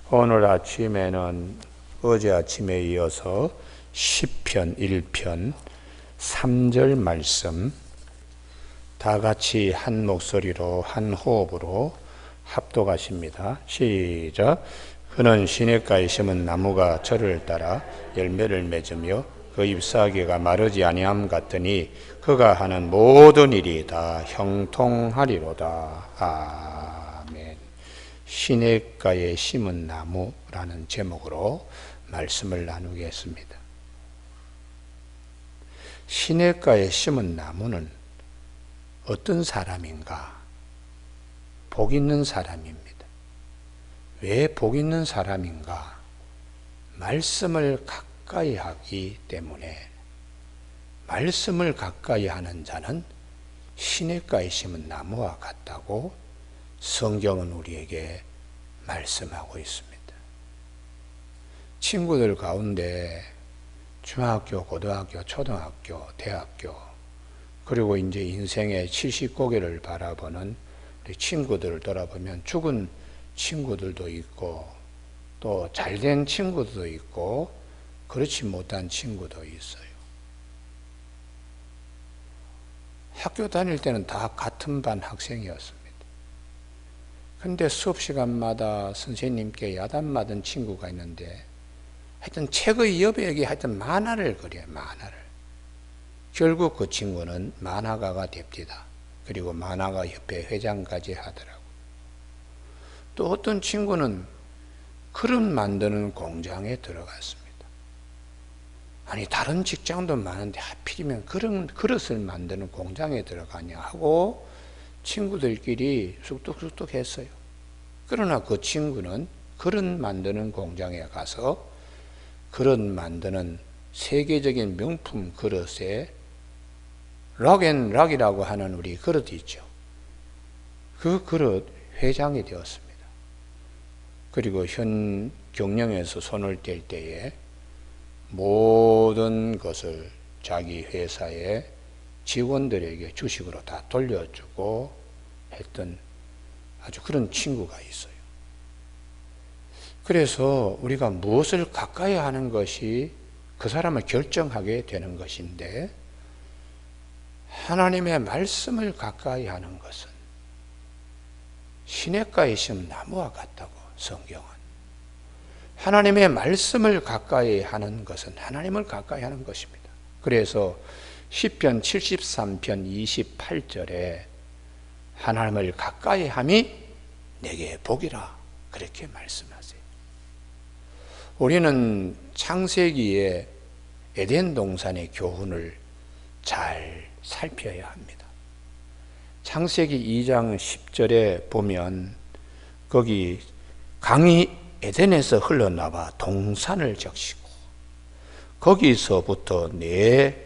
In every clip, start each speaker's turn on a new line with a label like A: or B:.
A: 오늘 아침에는 어제 아침에 이어서 시편 1편 3절 말씀 다 같이 한 목소리로 한 호흡으로 합독하십니다. 시작. 그는 시냇가에 심은 나무가 저를 따라 열매를 맺으며 그 잎사귀가 마르지 아니함 같으니 그가 하는 모든 일이 다 형통하리로다. 아멘. 시냇가에 심은 나무라는 제목으로 말씀을 나누겠습니다. 시냇가에 심은 나무는 어떤 사람인가? 복 있는 사람입니다. 왜 복 있는 사람인가? 말씀을 가까이 하기 때문에 말씀을 가까이 하는 자는 시냇가에 심은 나무와 같다고 성경은 우리에게 말씀하고 있습니다. 친구들 가운데 중학교, 고등학교, 초등학교, 대학교 그리고 이제 인생의 70고개를 바라보는 우리 친구들을 돌아보면 죽은 친구들도 있고 또 잘된 친구도 있고 그렇지 못한 친구도 있어요. 학교 다닐 때는 다 같은 반 학생이었습니다. 근데 수업 시간마다 선생님께 야단 맞은 친구가 있는데 하여튼 책의 여백에 하여튼 만화를 그려요. 만화를. 결국 그 친구는 만화가가 됩니다. 그리고 만화가 협회 회장까지 하더라고요. 또 어떤 친구는 그릇 만드는 공장에 들어갔습니다. 아니 다른 직장도 많은데 하필이면 그런 그릇을 만드는 공장에 들어가냐 하고 친구들끼리 쑥뚝쑥뚝 했어요. 그러나 그 친구는 그릇 만드는 공장에 가서 그릇 만드는 세계적인 명품 그릇에 락앤락이라고 하는 우리 그릇이 있죠. 그 그릇 회장이 되었습니다. 그리고 현 경영에서 손을 뗄 때에 모든 것을 자기 회사의 직원들에게 주식으로 다 돌려주고 했던 아주 그런 친구가 있어요. 그래서 우리가 무엇을 가까이 하는 것이 그 사람을 결정하게 되는 것인데 하나님의 말씀을 가까이 하는 것은 시냇가에 심은 나무와 같다고 성경은. 하나님의 말씀을 가까이 하는 것은 하나님을 가까이 하는 것입니다. 그래서 시편 73편 28절에 하나님을 가까이 함이 내게 복이라 그렇게 말씀하세요. 우리는 창세기의 에덴 동산의 교훈을 잘 살펴야 합니다. 창세기 2장 10절에 보면 거기 강이 에덴에서 흘러나와 동산을 적시고 거기서부터 내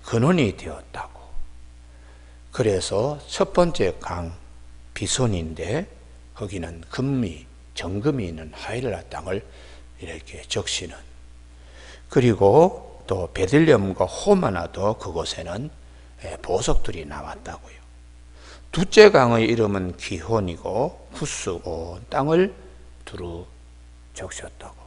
A: 근원이 되었다고. 그래서 첫 번째 강 비손인데 거기는 정금이 있는 하일라 땅을 이렇게 적시는. 그리고 또 베들레헴과 호마나도 그곳에는 보석들이 나왔다고요. 둘째 강의 이름은 기혼이고 후스 온 땅을 두루 적셨다고.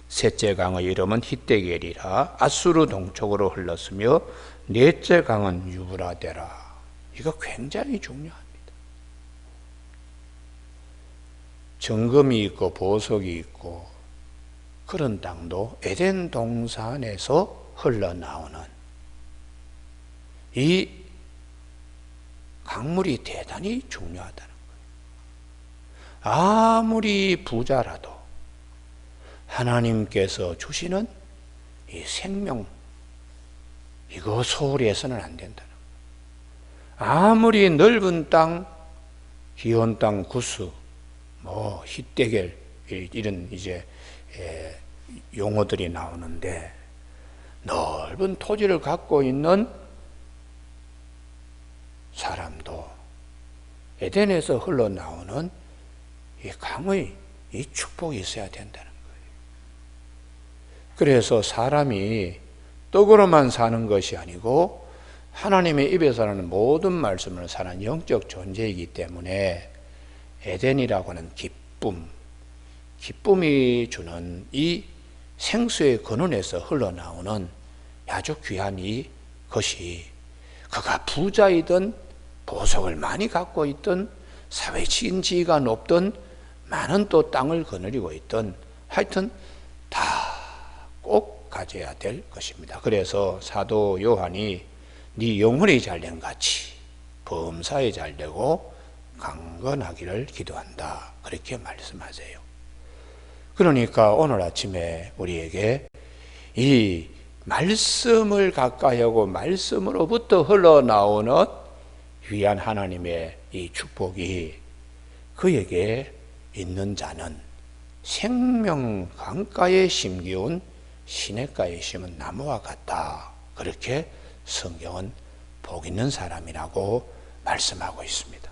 A: 셋째 강의 이름은 히데겔이라 아수르 동쪽으로 흘렀으며 넷째 강은 유브라데라. 이거 굉장히 중요합니다. 정금이 있고 보석이 있고 그런 땅도 에덴 동산에서 흘러나오는 이 강물이 대단히 중요하다는 거예요. 아무리 부자라도 하나님께서 주시는 이 생명 이거 소홀히 해서는 안 된다는 거예요. 아무리 넓은 땅, 기혼 땅, 구스, 히데겔 이런 이제 용어들이 나오는데 넓은 토지를 갖고 있는 사람도 에덴에서 흘러나오는 이 강의 이 축복이 있어야 된다는 거예요. 그래서 사람이 떡으로만 사는 것이 아니고 하나님의 입에서 나는 모든 말씀을 사는 영적 존재이기 때문에 에덴이라고 하는 기쁨, 기쁨이 주는 이 생수의 근원에서 흘러나오는 아주 귀한 이 것이 그가 부자이든 보석을 많이 갖고 있든 사회적인 지위가 높든 많은 또 땅을 거느리고 있든 하여튼 다 꼭 가져야 될 것입니다. 그래서 사도 요한이 네 영혼이 잘된 같이 범사에 잘되고 강건하기를 기도한다, 그렇게 말씀하세요. 그러니까 오늘 아침에 우리에게 이 말씀을 가까이 하고 말씀으로부터 흘러나오는 귀한 하나님의 이 축복이 그에게 있는 자는 생명 강가에 심기운 시냇가에 심은 나무와 같다, 그렇게 성경은 복 있는 사람이라고 말씀하고 있습니다.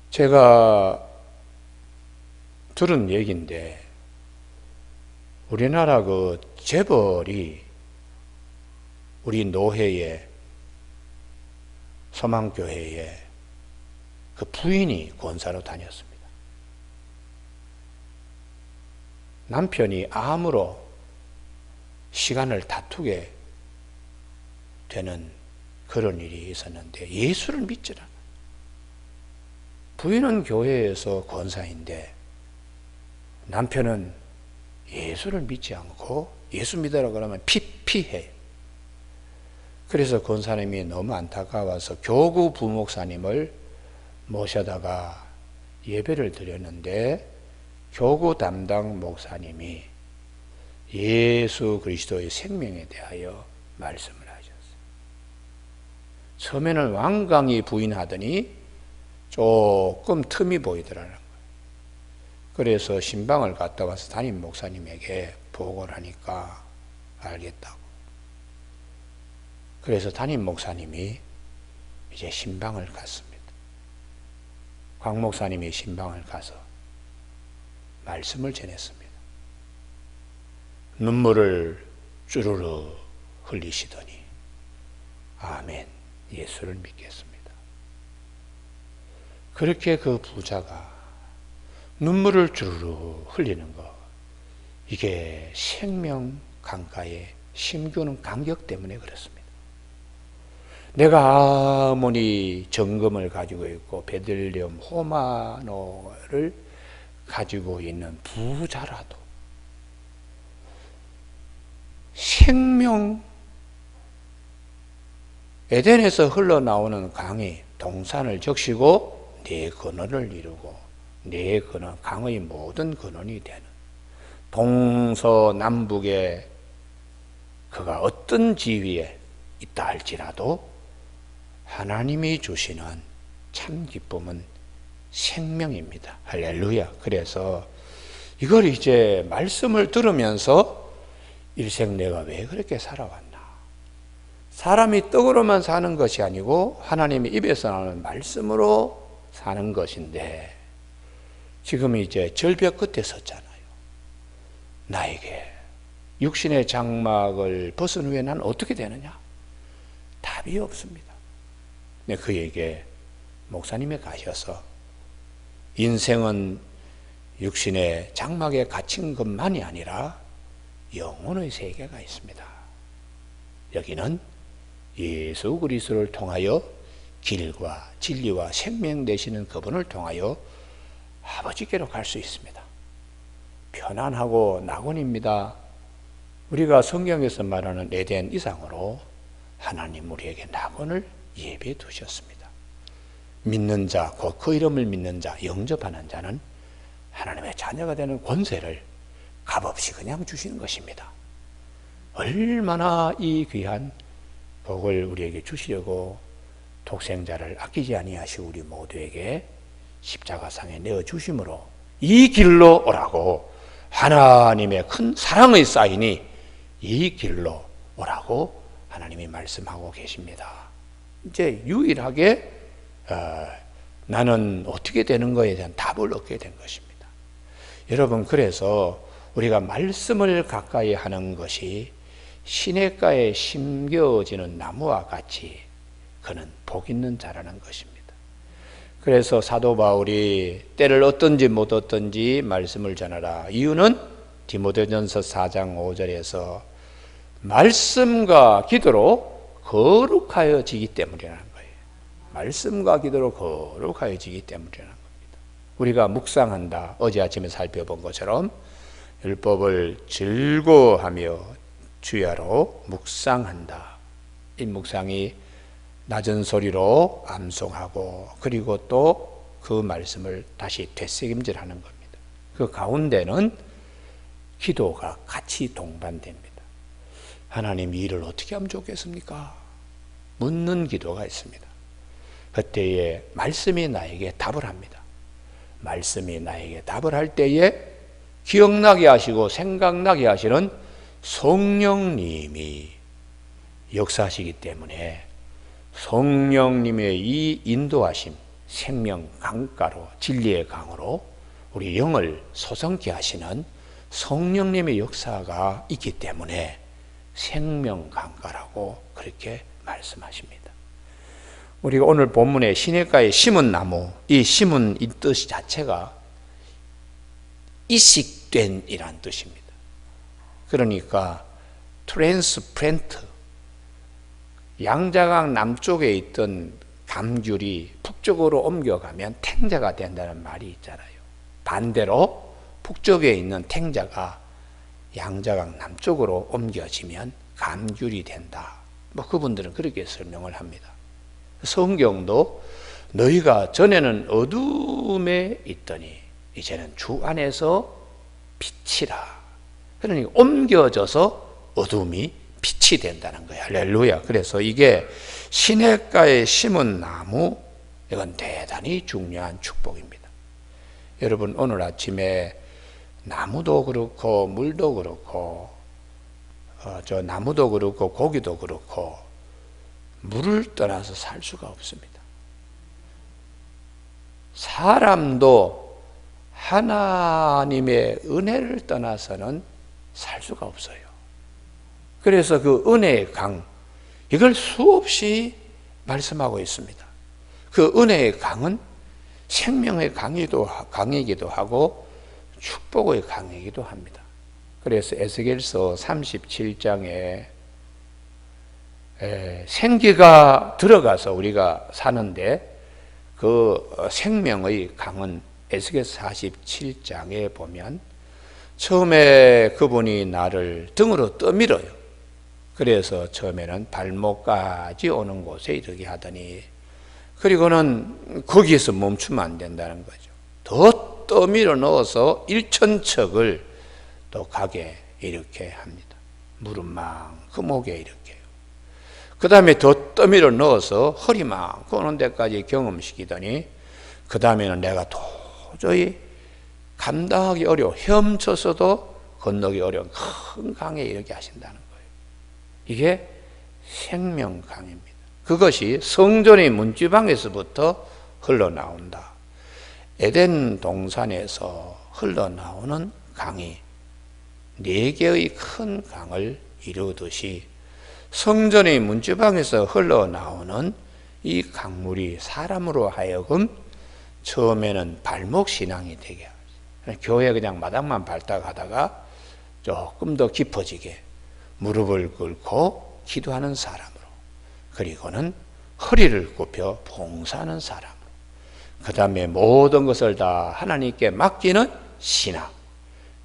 A: 제가 들은 얘기인데 우리나라 그 재벌이 우리 노회에 서망교회에 그 부인이 권사로 다녔습니다. 남편이 암으로 시간을 다투게 되는 그런 일이 있었는데 예수를 믿지 않아요. 부인은 교회에서 권사인데 남편은 예수를 믿지 않고 예수 믿으라 그러면 피해요. 그래서 권사님이 너무 안타까워서 교구 부목사님을 모셔다가 예배를 드렸는데 교구 담당 목사님이 예수 그리스도의 생명에 대하여 말씀을 하셨어요. 처음에는 완강히 부인하더니 조금 틈이 보이더라는 거예요. 그래서 신방을 갔다 와서 담임 목사님에게 보고를 하니까 알겠다고. 그래서 담임 목사님이 이제 신방을 갔습니다. 광 목사님이 신방을 가서 말씀을 전했습니다. 눈물을 쭈르르 흘리시더니 아멘, 예수를 믿겠습니다. 그렇게 그 부자가 눈물을 주르르 흘리는 것, 이게 생명 강가에 심기우는 간격 때문에 그렇습니다. 내가 아무리 정금을 가지고 있고 베들레헴 호마노를 가지고 있는 부자라도 생명 에덴에서 흘러나오는 강이 동산을 적시고 네 근원을 이루고 네 근원, 강의 모든 근원이 되는 동서남북에 그가 어떤 지위에 있다 할지라도 하나님이 주시는 참 기쁨은 생명입니다. 할렐루야. 그래서 이걸 이제 말씀을 들으면서 일생 내가 왜 그렇게 살아왔나. 사람이 떡으로만 사는 것이 아니고 하나님의 입에서 나오는 말씀으로 사는 것인데 지금 이제 절벽 끝에 섰잖아요. 나에게 육신의 장막을 벗은 후에 난 어떻게 되느냐? 답이 없습니다. 근데 그에게 목사님이 가셔서 인생은 육신의 장막에 갇힌 것만이 아니라 영혼의 세계가 있습니다. 여기는 예수 그리스도를 통하여 길과 진리와 생명 되시는 그분을 통하여 아버지께로 갈 수 있습니다. 편안하고 낙원입니다. 우리가 성경에서 말하는 에덴 이상으로 하나님 우리에게 낙원을 예배해 두셨습니다. 믿는 자, 곧 그 이름을 믿는 자, 영접하는 자는 하나님의 자녀가 되는 권세를 값없이 그냥 주시는 것입니다. 얼마나 이 귀한 복을 우리에게 주시려고 독생자를 아끼지 아니하시고 우리 모두에게 십자가상에 내어주심으로 이 길로 오라고, 하나님의 큰 사랑의 사인이 이 길로 오라고 하나님이 말씀하고 계십니다. 이제 유일하게 나는 어떻게 되는 거에 대한 답을 얻게 된 것입니다. 여러분, 그래서 우리가 말씀을 가까이 하는 것이 시냇가에 심겨지는 나무와 같이 그는 복 있는 자라는 것입니다. 그래서 사도 바울이 때를 얻든지 못 얻든지 말씀을 전하라. 이유는 디모데전서 4장 5절에서 말씀과 기도로 거룩하여지기 때문이라는 거예요. 말씀과 기도로 거룩하여지기 때문이라는 겁니다. 우리가 묵상한다. 어제 아침에 살펴본 것처럼 율법을 즐거워하며 주야로 묵상한다. 이 묵상이 낮은 소리로 암송하고 그리고 또 그 말씀을 다시 되새김질하는 겁니다. 그 가운데는 기도가 같이 동반됩니다. 하나님, 이 일을 어떻게 하면 좋겠습니까? 묻는 기도가 있습니다. 그때에 말씀이 나에게 답을 합니다. 말씀이 나에게 답을 할 때에 기억나게 하시고 생각나게 하시는 성령님이 역사하시기 때문에 성령님의 이 인도하심, 생명 강가로, 진리의 강으로 우리 영을 소성케 하시는 성령님의 역사가 있기 때문에 생명 강가라고 그렇게 말씀하십니다. 우리가 오늘 본문에 시냇가에 심은 나무, 이 심은 이 뜻 자체가 이식된 이란 뜻입니다. 그러니까 트랜스플랜트, 양자강 남쪽에 있던 감귤이 북쪽으로 옮겨가면 탱자가 된다는 말이 있잖아요. 반대로 북쪽에 있는 탱자가 양자강 남쪽으로 옮겨지면 감귤이 된다. 그분들은 그렇게 설명을 합니다. 성경도 너희가 전에는 어둠에 있더니 이제는 주 안에서 빛이라. 그러니 옮겨져서 어둠이 빛이 된다는 거야. 할렐루야. 그래서 이게 시냇가에 심은 나무, 이건 대단히 중요한 축복입니다. 여러분, 오늘 아침에 나무도 그렇고 물도 그렇고 나무도 그렇고 고기도 그렇고 물을 떠나서 살 수가 없습니다. 사람도 하나님의 은혜를 떠나서는 살 수가 없어요. 그래서 그 은혜의 강, 이걸 수없이 말씀하고 있습니다. 그 은혜의 강은 생명의 강이기도 하고 축복의 강이기도 합니다. 그래서 에스겔서 37장에 생기가 들어가서 우리가 사는데 그 생명의 강은 에스겔서 47장에 보면 처음에 그분이 나를 등으로 떠밀어요. 그래서 처음에는 발목까지 오는 곳에 이르게 하더니 그리고는 거기에서 멈추면 안 된다는 거죠. 더 떠밀어 넣어서 1,000척을 또 가게 이렇게 합니다. 무릎만큼 오게 이렇게. 그 다음에 더 떠밀어 넣어서 허리만큼 오는 데까지 경험시키더니 그 다음에는 내가 도저히 감당하기 어려워, 헤엄쳐서도 건너기 어려운 큰 강에 이렇게 하신다는 거예요. 이게 생명강입니다. 그것이 성전의 문지방에서부터 흘러나온다. 에덴 동산에서 흘러나오는 강이 4개의 큰 강을 이루듯이 성전의 문지방에서 흘러나오는 이 강물이 사람으로 하여금 처음에는 발목 신앙이 되게 하죠. 교회 그냥 마당만 밟다 가다가 조금 더 깊어지게 무릎을 꿇고 기도하는 사람으로, 그리고는 허리를 굽혀 봉사하는 사람으로, 그 다음에 모든 것을 다 하나님께 맡기는 신앙,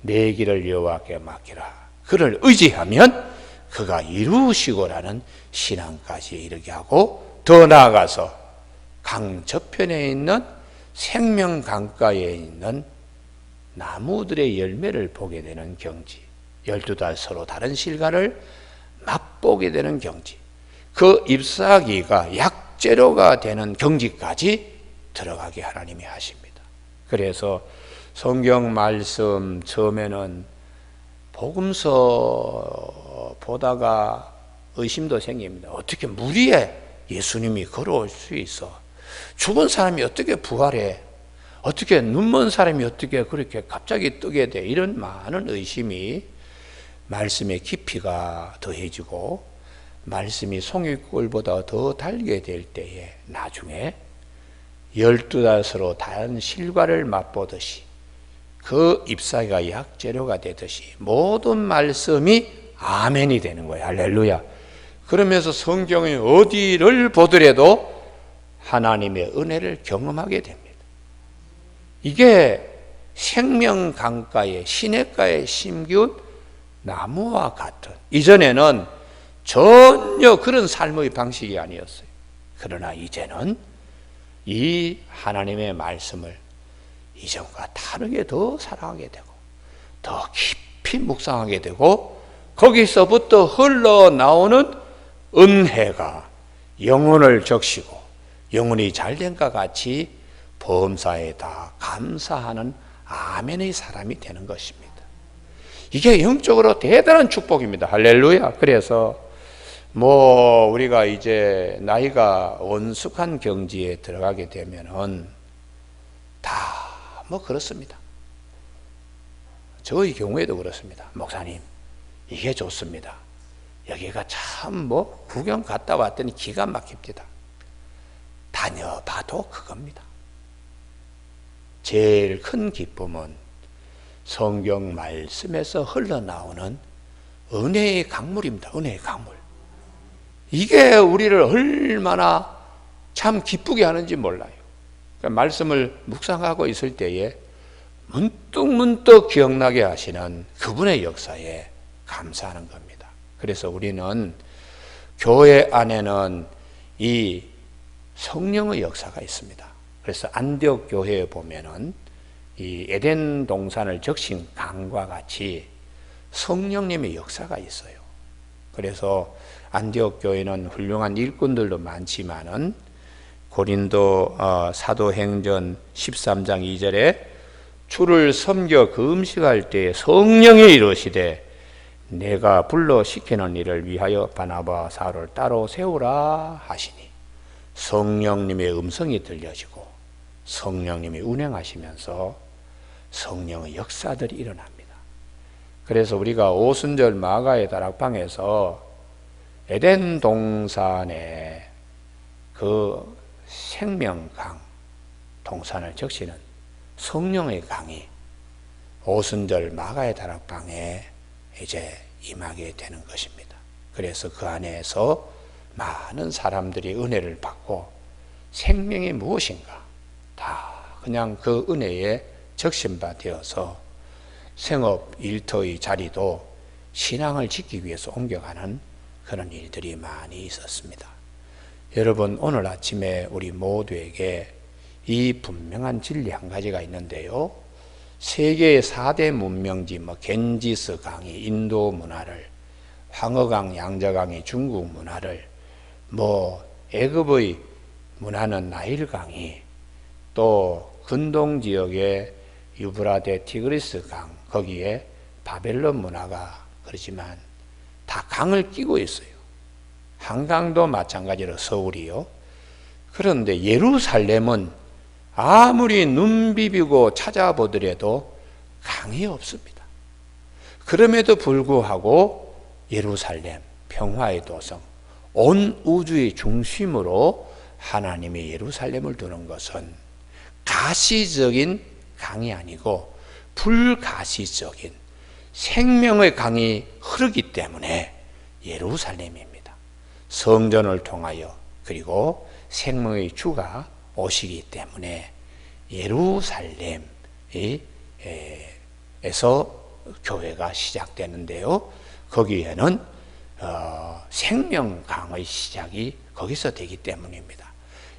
A: 내 길을 여호와께 맡기라, 그를 의지하면 그가 이루시고라는 신앙까지 이르게 하고, 더 나아가서 강 저편에 있는 생명 강가에 있는 나무들의 열매를 보게 되는 경지, 12달 서로 다른 실과를 맛보게 되는 경지, 그 잎사귀가 약재료가 되는 경지까지 들어가게 하나님이 하십니다. 그래서 성경 말씀 처음에는 복음서 보다가 의심도 생깁니다. 어떻게 물 위에 예수님이 걸어올 수 있어? 죽은 사람이 어떻게 부활해? 어떻게 눈먼 사람이 어떻게 그렇게 갑자기 뜨게 돼? 이런 많은 의심이 말씀의 깊이가 더해지고 말씀이 송이꿀보다 더 달게 될 때에 나중에 12닷으로 단 실과를 맛보듯이 그 잎사귀가 약재료가 되듯이 모든 말씀이 아멘이 되는 거예요. 할렐루야. 그러면서 성경의 어디를 보더라도 하나님의 은혜를 경험하게 됩니다. 이게 생명강가에 시냇가에 심기운 나무와 같은, 이전에는 전혀 그런 삶의 방식이 아니었어요. 그러나 이제는 이 하나님의 말씀을 이전과 다르게 더 사랑하게 되고 더 깊이 묵상하게 되고 거기서부터 흘러나오는 은혜가 영혼을 적시고 영혼이 잘된과 같이 범사에 다 감사하는 아멘의 사람이 되는 것입니다. 이게 영적으로 대단한 축복입니다. 할렐루야. 그래서 우리가 이제 나이가 원숙한 경지에 들어가게 되면은 다 그렇습니다. 저의 경우에도 그렇습니다. 목사님, 이게 좋습니다. 여기가 참 구경 갔다 왔더니 기가 막힙니다. 다녀봐도 그겁니다. 제일 큰 기쁨은 성경 말씀에서 흘러나오는 은혜의 강물입니다. 은혜의 강물. 이게 우리를 얼마나 참 기쁘게 하는지 몰라요. 그러니까 말씀을 묵상하고 있을 때에 문득문득 기억나게 하시는 그분의 역사에 감사하는 겁니다. 그래서 우리는 교회 안에는 이 성령의 역사가 있습니다. 그래서 안디옥 교회에 보면은 이 에덴 동산을 적신 강과 같이 성령님의 역사가 있어요. 그래서 안디옥 교회는 훌륭한 일꾼들도 많지만은 고린도 사도행전 13장 2절에 주를 섬겨 금식할 때에 성령이 이르시되 내가 불러 시키는 일을 위하여 바나바와 사울을 따로 세우라 하시니 성령님의 음성이 들려지고 성령님이 운행하시면서 성령의 역사들이 일어납니다. 그래서 우리가 오순절 마가의 다락방에서 에덴 동산의 그 생명강 동산을 적시는 성령의 강이 오순절 마가의 다락방에 이제 임하게 되는 것입니다. 그래서 그 안에서 많은 사람들이 은혜를 받고 생명이 무엇인가 다 그냥 그 은혜에 적신바 되어서 생업 일터의 자리도 신앙을 지키기 위해서 옮겨가는 그런 일들이 많이 있었습니다. 여러분, 오늘 아침에 우리 모두에게 이 분명한 진리 한 가지가 있는데요. 세계의 4대 문명지 겐지스 강이 인도 문화를, 황허강, 양저강이 중국 문화를, 애굽의 문화는 나일강이, 또 근동 지역의 유브라데 티그리스 강, 거기에 바벨론 문화가 그렇지만 다 강을 끼고 있어요. 한강도 마찬가지로 서울이요. 그런데 예루살렘은 아무리 눈 비비고 찾아보더라도 강이 없습니다. 그럼에도 불구하고 예루살렘, 평화의 도성, 온 우주의 중심으로 하나님의 예루살렘을 두는 것은 가시적인 강이 아니고 불가시적인 생명의 강이 흐르기 때문에 예루살렘입니다. 성전을 통하여 그리고 생명의 주가 오시기 때문에 예루살렘에서 교회가 시작되는데요. 거기에는 생명강의 시작이 거기서 되기 때문입니다.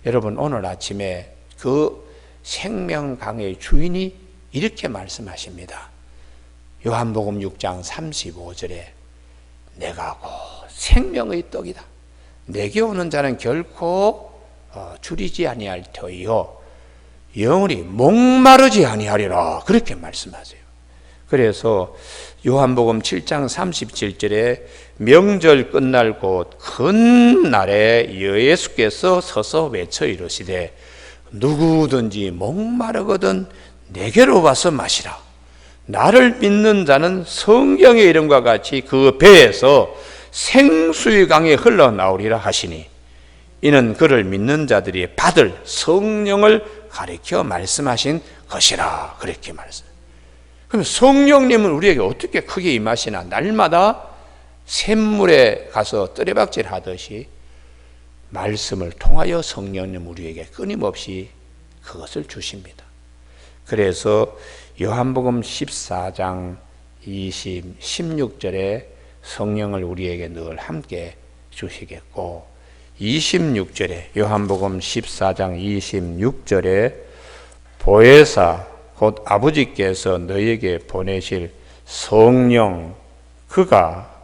A: 여러분, 오늘 아침에 그 생명강의 주인이 이렇게 말씀하십니다. 요한복음 6장 35절에 내가 곧 생명의 떡이다. 내게 오는 자는 결코 줄이지 아니할 터이요 영원히 목마르지 아니하리라. 그렇게 말씀하세요. 그래서 요한복음 7장 37절에 명절 끝날 곧 큰 날에 예수께서 서서 외쳐 이르시되 누구든지 목마르거든 내게로 와서 마시라. 나를 믿는 자는 성경의 이름과 같이 그 배에서 생수의 강이 흘러나오리라 하시니 이는 그를 믿는 자들이 받을 성령을 가리켜 말씀하신 것이라. 그렇게 말씀. 그럼 성령님은 우리에게 어떻게 크게 임하시나? 날마다 샘물에 가서 뜨레박질 하듯이 말씀을 통하여 성령님 우리에게 끊임없이 그것을 주십니다. 그래서 요한복음 14장 16절에 성령을 우리에게 늘 함께 주시겠고, 26절에 요한복음 14장 26절에 보혜사 곧 아버지께서 너희에게 보내실 성령, 그가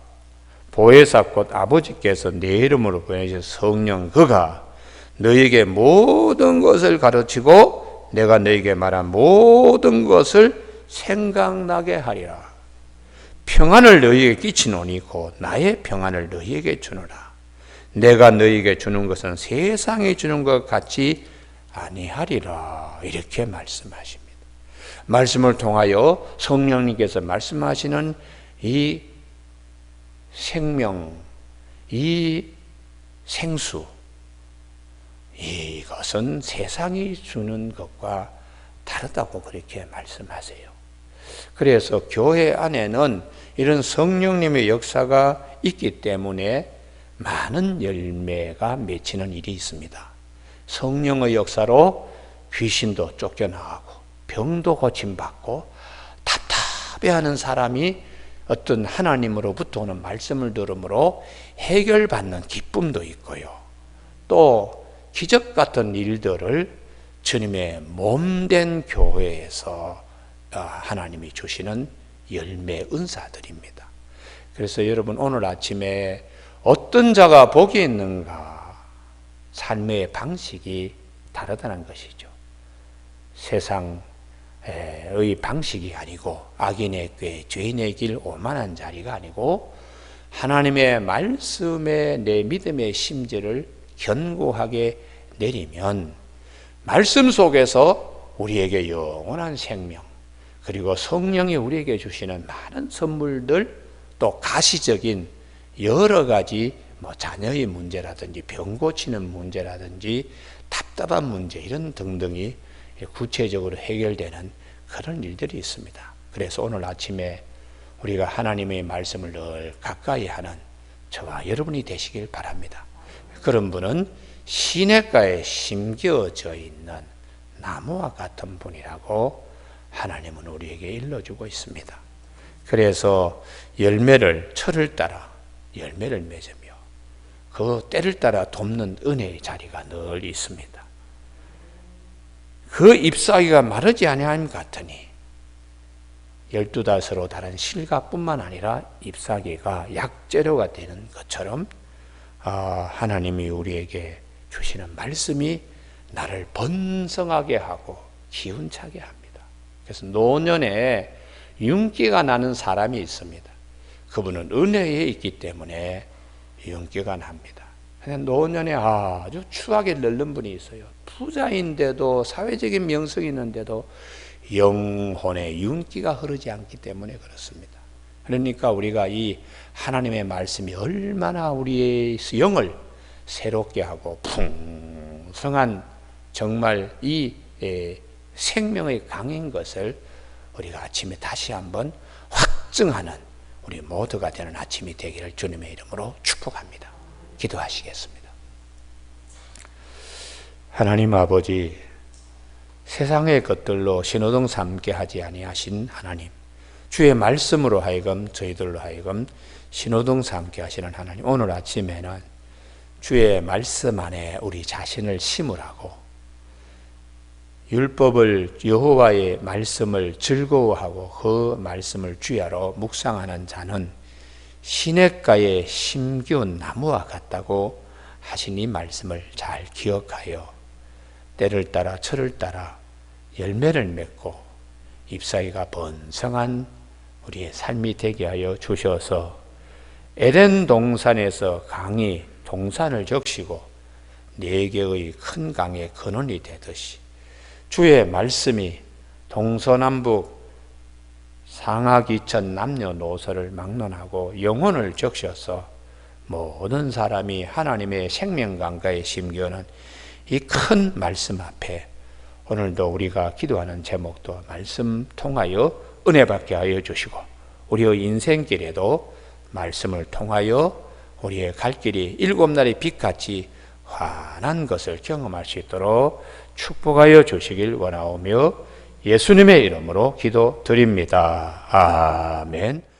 A: 보혜사 곧 아버지께서 내 이름으로 보내실 성령, 그가 너희에게 모든 것을 가르치고 내가 너희에게 말한 모든 것을 생각나게 하리라. 평안을 너희에게 끼치노니 곧 나의 평안을 너희에게 주노라. 내가 너희에게 주는 것은 세상이 주는 것 같이 아니하리라. 이렇게 말씀하십니다. 말씀을 통하여 성령님께서 말씀하시는 이 생명, 이 생수, 이것은 세상이 주는 것과 다르다고 그렇게 말씀하세요. 그래서 교회 안에는 이런 성령님의 역사가 있기 때문에 많은 열매가 맺히는 일이 있습니다. 성령의 역사로 귀신도 쫓겨나가고 병도 고침받고 답답해하는 사람이 어떤 하나님으로부터 오는 말씀을 들음으로 해결받는 기쁨도 있고요. 또 기적 같은 일들을 주님의 몸된 교회에서 하나님이 주시는 열매 은사들입니다. 그래서 여러분, 오늘 아침에 어떤 자가 복이 있는가? 삶의 방식이 다르다는 것이죠. 세상의 방식이 아니고, 악인의 꾀, 죄인의 길, 오만한 자리가 아니고, 하나님의 말씀에 내 믿음의 심지를 견고하게 내리면 말씀 속에서 우리에게 영원한 생명, 그리고 성령이 우리에게 주시는 많은 선물들, 또 가시적인 여러 가지 자녀의 문제라든지 병 고치는 문제라든지 답답한 문제, 이런 등등이 구체적으로 해결되는 그런 일들이 있습니다. 그래서 오늘 아침에 우리가 하나님의 말씀을 늘 가까이 하는 저와 여러분이 되시길 바랍니다. 그런 분은 시냇가에 심겨져 있는 나무와 같은 분이라고 하나님은 우리에게 일러주고 있습니다. 그래서 열매를, 철을 따라 열매를 맺으며 그 때를 따라 돕는 은혜의 자리가 늘 있습니다. 그 잎사귀가 마르지 아니함 같으니 12닷으로 다른 실과뿐만 아니라 잎사귀가 약재료가 되는 것처럼 하나님이 우리에게 주시는 말씀이 나를 번성하게 하고 기운차게 합니다. 그래서 노년에 윤기가 나는 사람이 있습니다. 그분은 은혜에 있기 때문에 윤기가 납니다. 노년에 아주 추하게 늙는 분이 있어요. 부자인데도, 사회적인 명성이 있는데도 영혼의 윤기가 흐르지 않기 때문에 그렇습니다. 그러니까 우리가 이 하나님의 말씀이 얼마나 우리의 영을 새롭게 하고 풍성한 정말 이 생명의 강인 것을 우리가 아침에 다시 한번 확증하는 우리 모두가 되는 아침이 되기를 주님의 이름으로 축복합니다. 기도하시겠습니다. 하나님 아버지, 세상의 것들로 신호등 삼게 하지 아니하신 하나님, 주의 말씀으로 하여금 저희들로 하여금 신호등 삼게 하시는 하나님, 오늘 아침에는 주의 말씀 안에 우리 자신을 심으라고, 율법을, 여호와의 말씀을 즐거워하고 그 말씀을 주야로 묵상하는 자는 시냇가에 심기운 나무와 같다고 하신 이 말씀을 잘 기억하여 때를 따라 철을 따라 열매를 맺고 잎사귀가 번성한 우리의 삶이 되게 하여 주셔서 에덴 동산에서 강이 동산을 적시고 네 개의 큰 강의 근원이 되듯이 주의 말씀이 동서남북 상하기천 남녀노소를 막론하고 영혼을 적셔서 모든 사람이 하나님의 생명강가에 심겨는 이 큰 말씀 앞에 오늘도 우리가 기도하는 제목도 말씀 통하여 은혜 받게 하여 주시고, 우리의 인생길에도 말씀을 통하여 우리의 갈 길이 일곱 날의 빛같이 환한 것을 경험할 수 있도록 축복하여 주시길 원하오며 예수님의 이름으로 기도드립니다. 아멘.